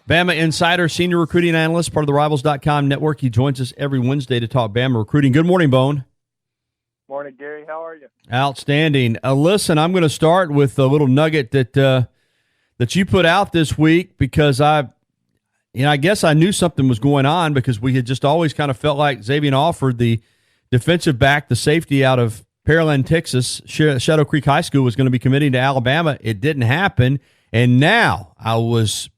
Bama Insider, senior recruiting analyst, part of the Rivals.com network. He joins us every Wednesday to talk Bama recruiting. Good morning, Bone. Morning, Gary. How are you? Outstanding. Listen, I'm going to start with a little nugget that you put out this week because I guess I knew something was going on because we had just always kind of felt like Xavier Alford, the defensive back, the safety out of Pearland, Texas, Shadow Creek High School, was going to be committing to Alabama. It didn't happen, and now I was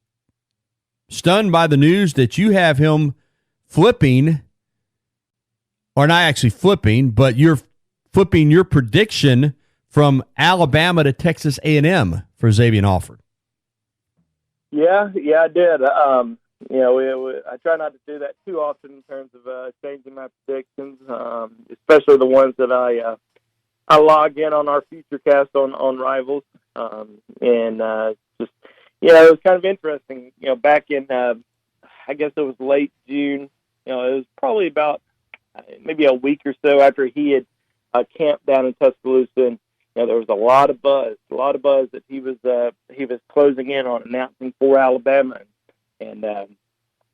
stunned by the news that you have him flipping, or not actually flipping, but you're flipping your prediction from Alabama to Texas A&M for Xavier Alford. Yeah, I did. I try not to do that too often in terms of changing my predictions, especially the ones that I log in on our FutureCast on Rivals, just. It was kind of interesting, back in, I guess it was late June, it was probably about maybe a week or so after he had camped down in Tuscaloosa, and, there was a lot of buzz that he was closing in on announcing for Alabama. And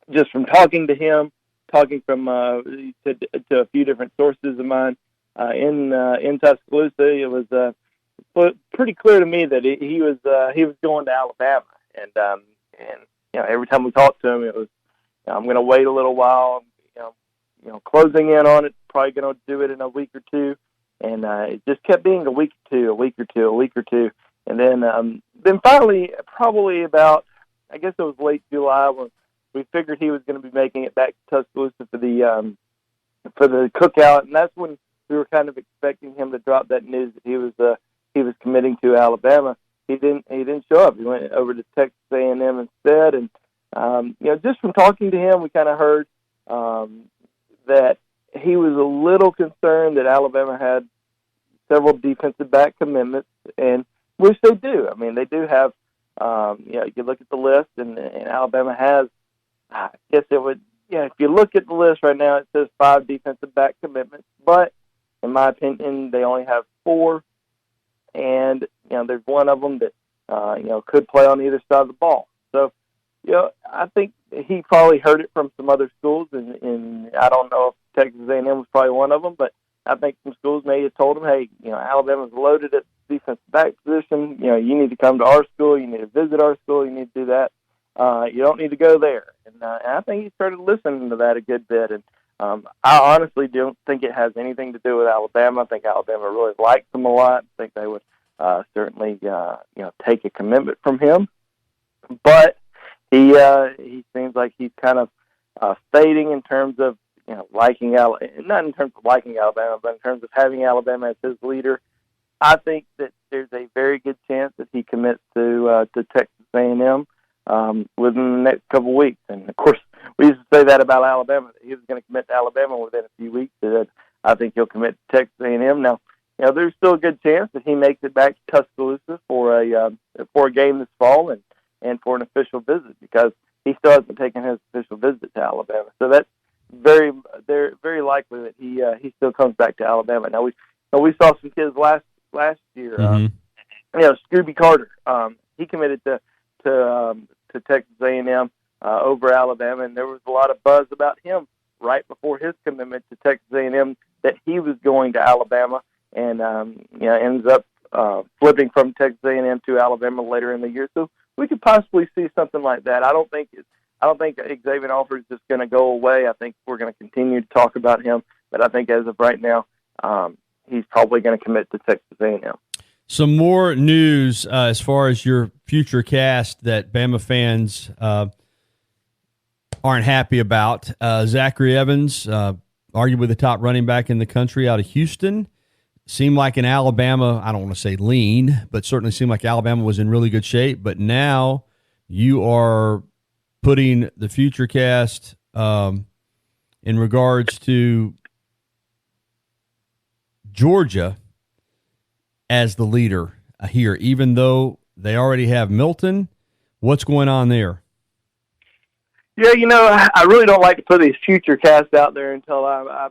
just from talking to him, talking from to a few different sources of mine in Tuscaloosa, it was pretty clear to me that he was going to Alabama, and every time we talked to him, it was, I'm going to wait a little while, closing in on it, probably going to do it in a week or two, and it just kept being a week or two, and then finally, probably about, I guess it was late July, when we figured he was going to be making it back to Tuscaloosa for the cookout, and that's when we were kind of expecting him to drop that news that he was committing to Alabama. He didn't show up. He went over to Texas A&M instead. And just from talking to him, we kind of heard that he was a little concerned that Alabama had several defensive back commitments, and which they do. I mean, they do have. You look at the list, and Alabama has. I guess it would. If you look at the list right now, it says 5 defensive back commitments, but in my opinion, they only have 4. And, there's one of them that, could play on either side of the ball. So, I think he probably heard it from some other schools, and I don't know if Texas A&M was probably one of them, but I think some schools may have told him, hey, Alabama's loaded at the defensive back position. You need to come to our school. You need to visit our school. You need to do that. You don't need to go there. And I think he started listening to that a good bit. And I honestly don't think it has anything to do with Alabama. I think Alabama really likes him a lot. I think they would certainly, take a commitment from him. But he seems like he's kind of fading in terms of liking not in terms of liking Alabama, but in terms of having Alabama as his leader. I think that there's a very good chance that he commits to Texas A&M within the next couple of weeks. And of course, we used to say that about Alabama, that he was going to commit to Alabama within a few weeks. And I think he'll commit to Texas A&M. Now, there's still a good chance that he makes it back to Tuscaloosa for a game this fall and for an official visit, because he still hasn't taken his official visit to Alabama. So that's very likely that he still comes back to Alabama. Now we saw some kids last year. Scooby Carter. He committed to Texas A&M over Alabama, and there was a lot of buzz about him right before his commitment to Texas A&M that he was going to Alabama, and ends up flipping from Texas A&M to Alabama later in the year. So we could possibly see something like that. I don't think Xavier Alford is just going to go away. I think we're going to continue to talk about him, but I think as of right now, he's probably going to commit to Texas A&M. Some more news as far as your future cast that Bama fans aren't happy about. Zachary Evans, arguably the top running back in the country out of Houston, seemed like in Alabama, I don't want to say lean, but certainly seemed like Alabama was in really good shape. But now you are putting the future cast in regards to Georgia as the leader here, even though they already have Milton. What's going on there? Yeah, I really don't like to put these future casts out there until I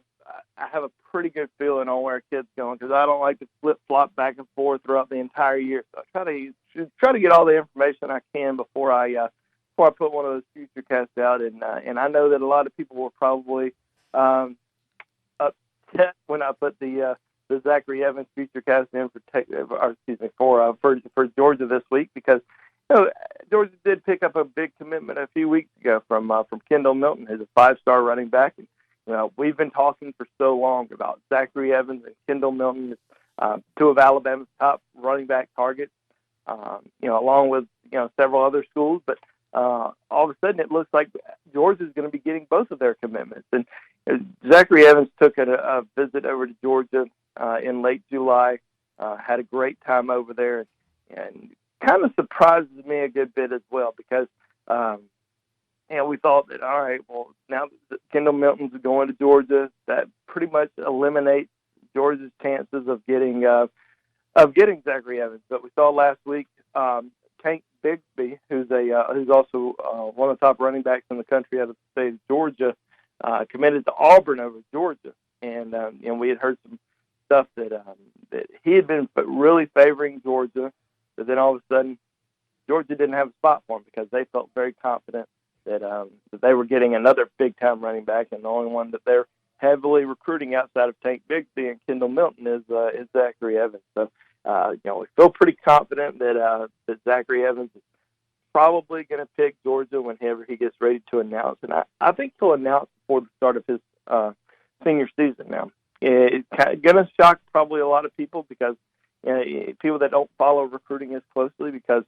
have a pretty good feeling on where a kid's going, because I don't like to flip-flop back and forth throughout the entire year. So I try to get all the information I can before I before I put one of those future casts out, and I know that a lot of people were probably upset when I put the Zachary Evans future cast in for Georgia this week, because Georgia did pick up a big commitment a few weeks ago from Kendall Milton, who's a 5-star running back. And we've been talking for so long about Zachary Evans and Kendall Milton, two of Alabama's top running back targets, along with several other schools. But all of a sudden, it looks like Georgia's going to be getting both of their commitments. And Zachary Evans took a visit over to Georgia in late July, had a great time over there, and kind of surprises me a good bit as well, because we thought that, all right, well, now that Kendall Milton's going to Georgia, that pretty much eliminates Georgia's chances of getting Zachary Evans. But we saw last week Tank Bigsby, who's also one of the top running backs in the country out of the state of Georgia, committed to Auburn over Georgia, and we had heard some stuff that he had been really favoring Georgia, but then all of a sudden Georgia didn't have a spot for him because they felt very confident that they were getting another big-time running back, and the only one that they're heavily recruiting outside of Tank Bigsby and Kendall Milton is Zachary Evans. So, we feel pretty confident that Zachary Evans is probably going to pick Georgia whenever he gets ready to announce, and I think he'll announce before the start of his senior season. Now, it's going to shock probably a lot of people, because people that don't follow recruiting as closely, because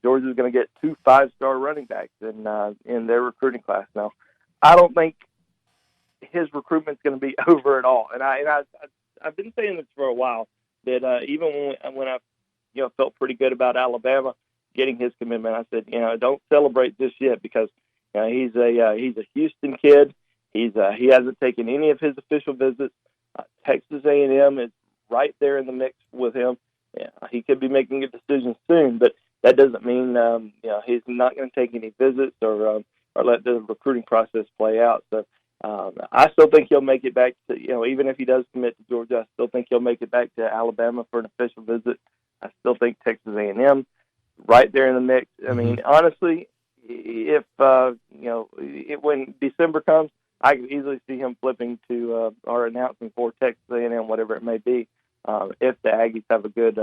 Georgia's going to get 2 5-star running backs in their recruiting class. Now, I don't think his recruitment's going to be over at all, and I've been saying this for a while, that even when I felt pretty good about Alabama getting his commitment, I said, don't celebrate just yet, because he's a Houston kid. He hasn't taken any of his official visits. Texas A&M is right there in the mix with him. He could be making a decision soon, but that doesn't mean he's not going to take any visits or let the recruiting process play out. So I still think he'll make it back to, even if he does commit to Georgia, I still think he'll make it back to Alabama for an official visit. I still think Texas A&M right there in the mix. I mean, honestly, if when December comes, I could easily see him flipping to or announcing for Texas A&M, whatever it may be, if the Aggies have a good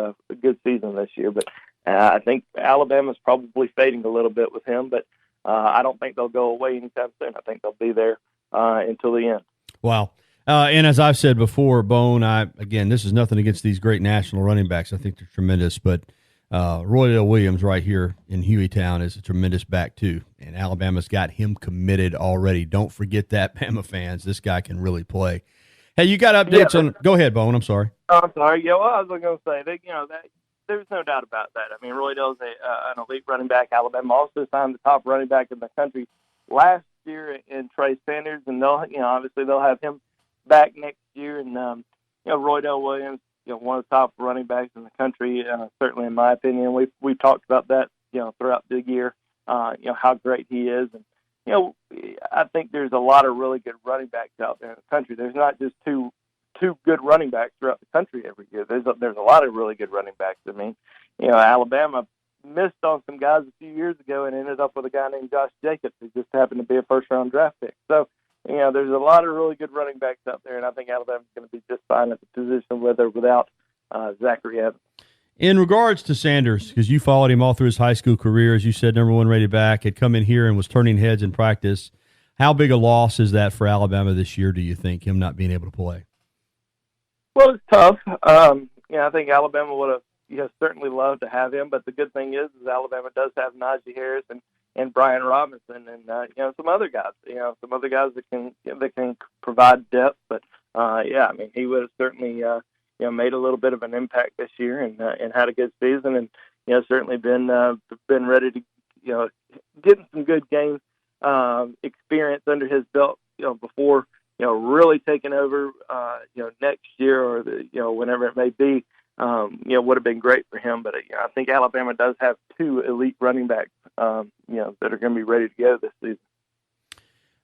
season this year. But I think Alabama's probably fading a little bit with him, but I don't think they'll go away anytime soon. I think they'll be there until the end. Wow. And as I've said before, Bone, again, this is nothing against these great national running backs. I think they're tremendous, but Roydell Williams right here in Hueytown is a tremendous back too, and Alabama's got him committed already. Don't forget that, Bama fans. This guy can really play. Hey, you got updates on – go ahead, Bone. I'm sorry. Oh, I'm sorry. Yeah, well, I was going to say, that there's no doubt about that. I mean, Roydell's an elite running back. Alabama also signed the top running back in the country last year in Trey Sanders, and obviously they'll have him back next year. And Roydell Williams, one of the top running backs in the country, certainly in my opinion. We've talked about that, throughout the year, how great he is. And, I think there's a lot of really good running backs out there in the country. There's not just two good running backs throughout the country every year. There's a lot of really good running backs. I mean, Alabama missed on some guys a few years ago and ended up with a guy named Josh Jacobs, who just happened to be a first-round draft pick. So, there's a lot of really good running backs out there, and I think Alabama's going to be just fine at the position with or without Zachary Evans. In regards to Sanders, because you followed him all through his high school career, as you said, number one rated back, had come in here and was turning heads in practice. How big a loss is that for Alabama this year, do you think, him not being able to play? Well, it's tough. I think Alabama would have certainly loved to have him, but the good thing is Alabama does have Najee Harris and Brian Robinson and some other guys. Some other guys that can provide depth. But he would have certainly made a little bit of an impact this year and had a good season, and certainly been ready to getting some good game experience under his belt before really taking over next year or whenever it may be. Would have been great for him, but I think Alabama does have 2 elite running backs that are going to be ready to go this season.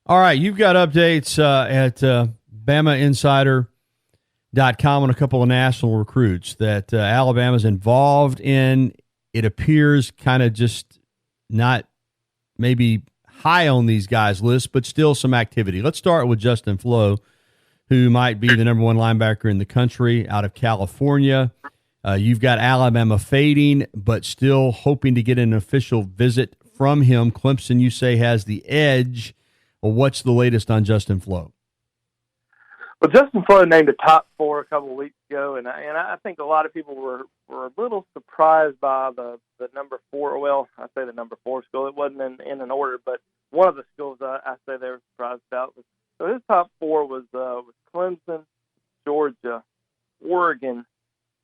All right, you've got updates at BamaInsider.com on a couple of national recruits that Alabama's involved in. It appears kind of just not maybe high on these guys' lists, but still some activity. Let's start with Justin Flo, who might be the number one linebacker in the country out of California. You've got Alabama fading, but still hoping to get an official visit from him. Clemson, you say, has the edge. Well, what's the latest on Justin Flo? Well, Justin Flo named a top 4 a couple of weeks ago, and I think a lot of people were a little surprised by the number 4. Well, I say the number 4 school. It wasn't in an order, but one of the schools I say they were surprised about. So his top 4 was Clemson, Georgia, Oregon,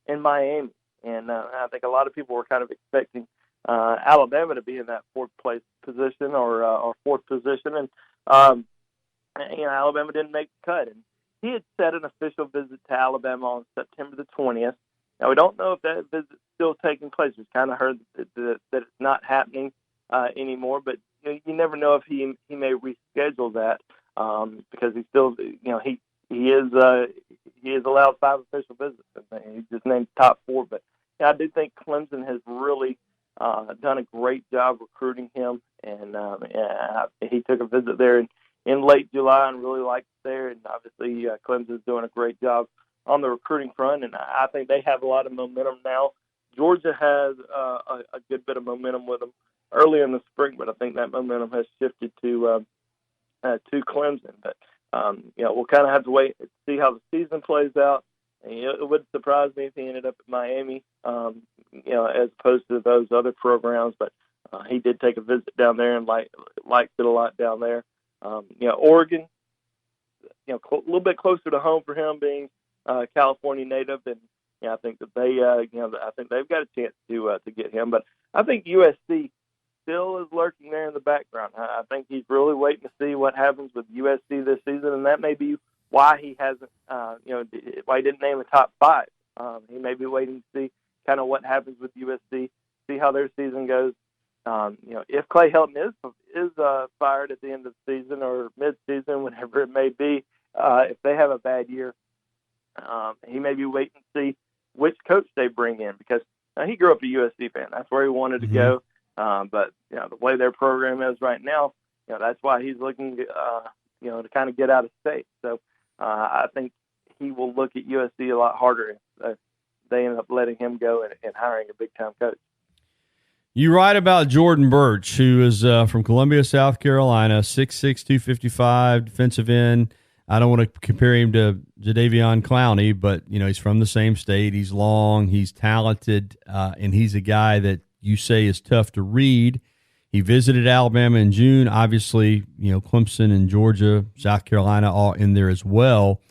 and Miami. And I think a lot of people were kind of expecting Alabama to be in that 4th place position or 4th position, and Alabama didn't make the cut. And he had set an official visit to Alabama on September the 20th. Now, we don't know if that visit's still taking place. We've kind of heard that it's not happening anymore, but you never know if he may reschedule that because he still, he is allowed 5 official visits. He just named top 4, but I do think Clemson has really done a great job recruiting him, and he took a visit there in late July and really liked it there. And obviously, Clemson's doing a great job on the recruiting front, and I think they have a lot of momentum now. Georgia has a good bit of momentum with them early in the spring, but I think that momentum has shifted to Clemson. But we'll kind of have to wait and see how the season plays out. And, it wouldn't surprise me if he ended up at Miami, as opposed to those other programs. But he did take a visit down there and liked it a lot down there. Oregon, a little bit closer to home for him, being California native, and I think that I think they've got a chance to get him. But I think USC still is lurking there in the background. I think he's really waiting to see what happens with USC this season, and that may be why he hasn't, why he didn't name a top 5. He may be waiting to see kind of what happens with USC, see how their season goes. If Clay Helton is fired at the end of the season or mid-season, whenever it may be, if they have a bad year, he may be waiting to see which coach they bring in, because he grew up a USC fan. That's where he wanted to go. But the way their program is right now, that's why he's looking, to kind of get out of state. So I think he will look at USC a lot harder if they end up letting him go and hiring a big-time coach. You write about Jordan Birch, who is from Columbia, South Carolina, 6'6", 255, defensive end. I don't want to compare him to Jadeveon Clowney, but, he's from the same state. He's long, he's talented, and he's a guy that you say is tough to read. He visited Alabama in June. Obviously, Clemson and Georgia, South Carolina, all in there as well.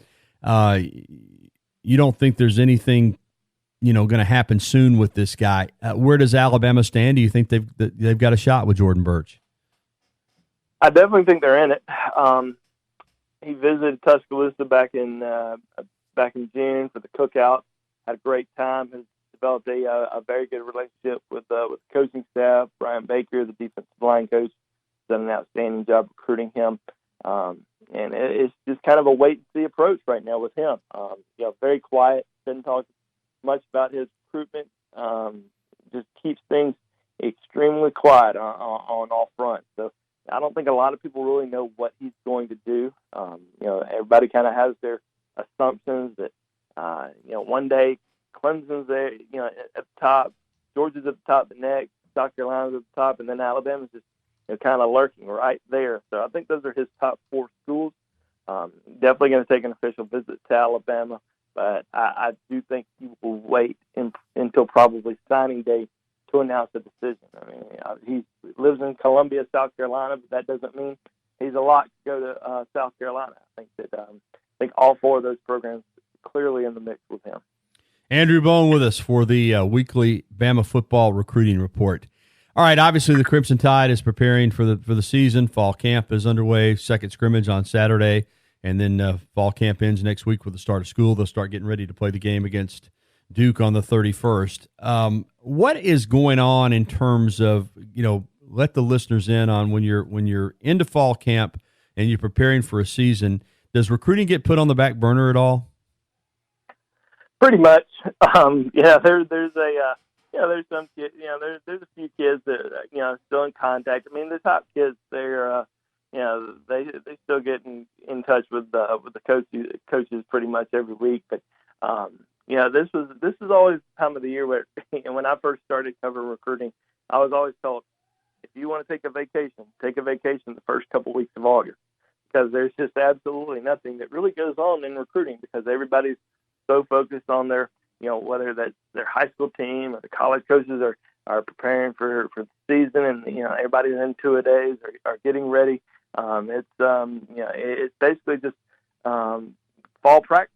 You don't think there's anything going to happen soon with this guy? Where does Alabama stand? Do you think they've got a shot with Jordan Birch? I definitely think they're in it. He visited Tuscaloosa back in June for the cookout. Had a great time. Has developed a very good relationship with the coaching staff. Brian Baker, the defensive line coach, done an outstanding job recruiting him. And it's just kind of a wait and see approach right now with him. Very quiet. Didn't talk much about his recruitment. Just keeps things extremely quiet on all fronts. So I don't think a lot of people really know what he's going to do. Everybody kind of has their assumptions that, one day Clemson's there, at the top, Georgia's at the top the next, South Carolina's at the top, and then Alabama's just kind of lurking right there. So I think those are his top 4 schools. Definitely going to take an official visit to Alabama, but I do think he will wait until probably signing day to announce a decision. I mean, he lives in Columbia, South Carolina, but that doesn't mean he's a lock to go to South Carolina. I think all 4 of those programs are clearly in the mix with him. Andrew Bone with us for the weekly Bama football recruiting report. All right, obviously the Crimson Tide is preparing for the season. Fall camp is underway. Second scrimmage on Saturday, and then fall camp ends next week with the start of school. They'll start getting ready to play the game against Duke on the 31st. What is going on in terms of, let the listeners in on when you're into fall camp and you're preparing for a season, does recruiting get put on the back burner at all? Pretty much. There's there's some kids, there's a few kids that, still in contact. I mean, the top kids, they're, they still get in touch with the coaches pretty much every week. But, this is always the time of the year where, when I first started covering recruiting, I was always told, if you want to take a vacation the first couple weeks of August, because there's just absolutely nothing that really goes on in recruiting, because everybody's so focused on their, whether that's their high school team or the college coaches are preparing for the season, and everybody's in two-a-days are getting ready. It's basically just fall practice.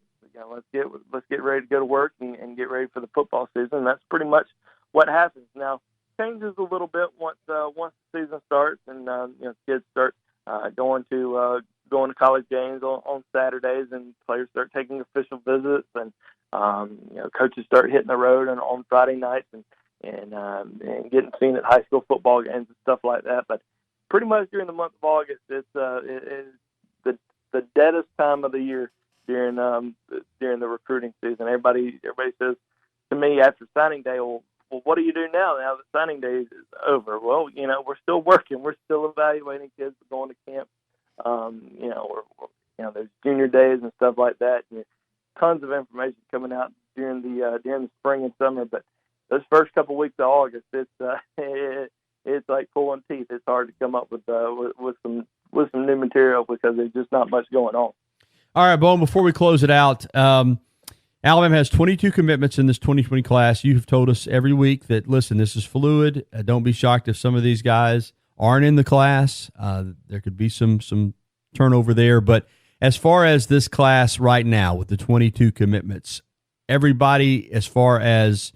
Let's get ready to go to work and get ready for the football season. That's pretty much what happens. Now, changes a little bit once the season starts, and kids start going to college games on Saturdays, and players start taking official visits, and coaches start hitting the road on Friday nights and getting seen at high school football games and stuff like that. But pretty much during the month of August, it's the deadest time of the year during the recruiting season. Everybody says to me after signing day, well, what do you do now that signing day is over? Well, we're still working. We're still evaluating kids going to camp. There's junior days and stuff like that. And tons of information coming out during the spring and summer. But those first couple weeks of August, it's like pulling teeth. It's hard to come up with some new material because there's just not much going on. All right, Bone, before we close it out, Alabama has 22 commitments in this 2020 class. You have told us every week that, listen, this is fluid. Don't be shocked if some of these guys aren't in the class. There could be some turnover there. But as far as this class right now with the 22 commitments, everybody as far as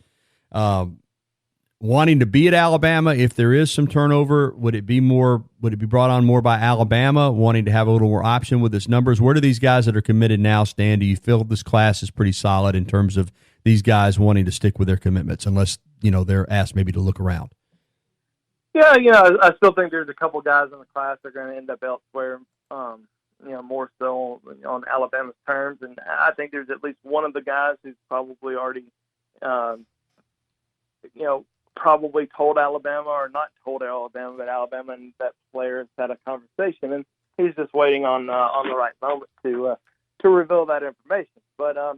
wanting to be at Alabama, if there is some turnover, would it be brought on more by Alabama, wanting to have a little more option with its numbers? Where do these guys that are committed now stand? Do you feel this class is pretty solid in terms of these guys wanting to stick with their commitments, unless, they're asked maybe to look around? Yeah, I still think there's a couple guys in the class that are going to end up elsewhere, more so on Alabama's terms. And I think there's at least one of the guys who's probably already, probably told Alabama, or not told Alabama, but Alabama and that player has had a conversation, and he's just waiting on the right moment to reveal that information. But I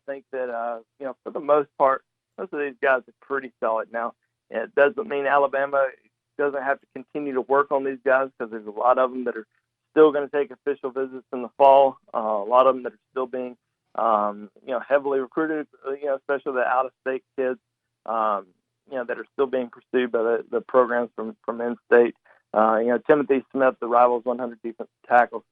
think that for the most part, most of these guys are pretty solid. Now, it doesn't mean Alabama doesn't have to continue to work on these guys, because there's a lot of them that are still going to take official visits in the fall. A lot of them that are still being heavily recruited, especially the out-of-state kids. That are still being pursued by the programs from in-state. Timothy Smith, the Rivals 100 defensive tackle,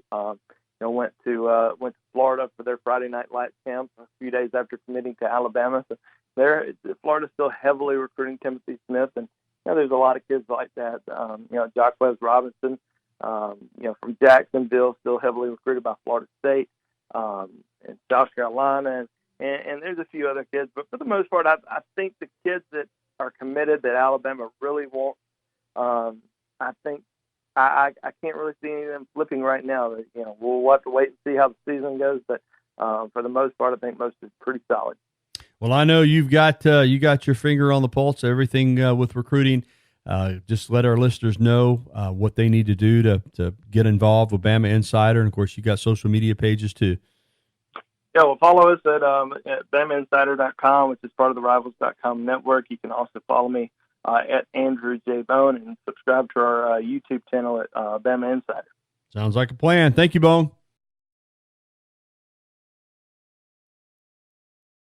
went to Florida for their Friday Night Lights camp a few days after committing to Alabama. So Florida's still heavily recruiting Timothy Smith, and there's a lot of kids like that. Jacquez Robinson, from Jacksonville, still heavily recruited by Florida State, and South Carolina, and there's a few other kids. But for the most part, I think the kids that are committed that Alabama really wants, I think I can't really see any of them flipping right now. We'll have to wait and see how the season goes, but for the most part, I think most is pretty solid. Well, I know you've got your finger on the pulse of everything with recruiting. Just let our listeners know what they need to do to get involved with Bama Insider, and of course, you got social media pages too. Yeah, well, follow us at BamaInsider.com, which is part of the Rivals.com network. You can also follow me at Andrew J. Bone, and subscribe to our YouTube channel at Bama Insider. Sounds like a plan. Thank you, Bone.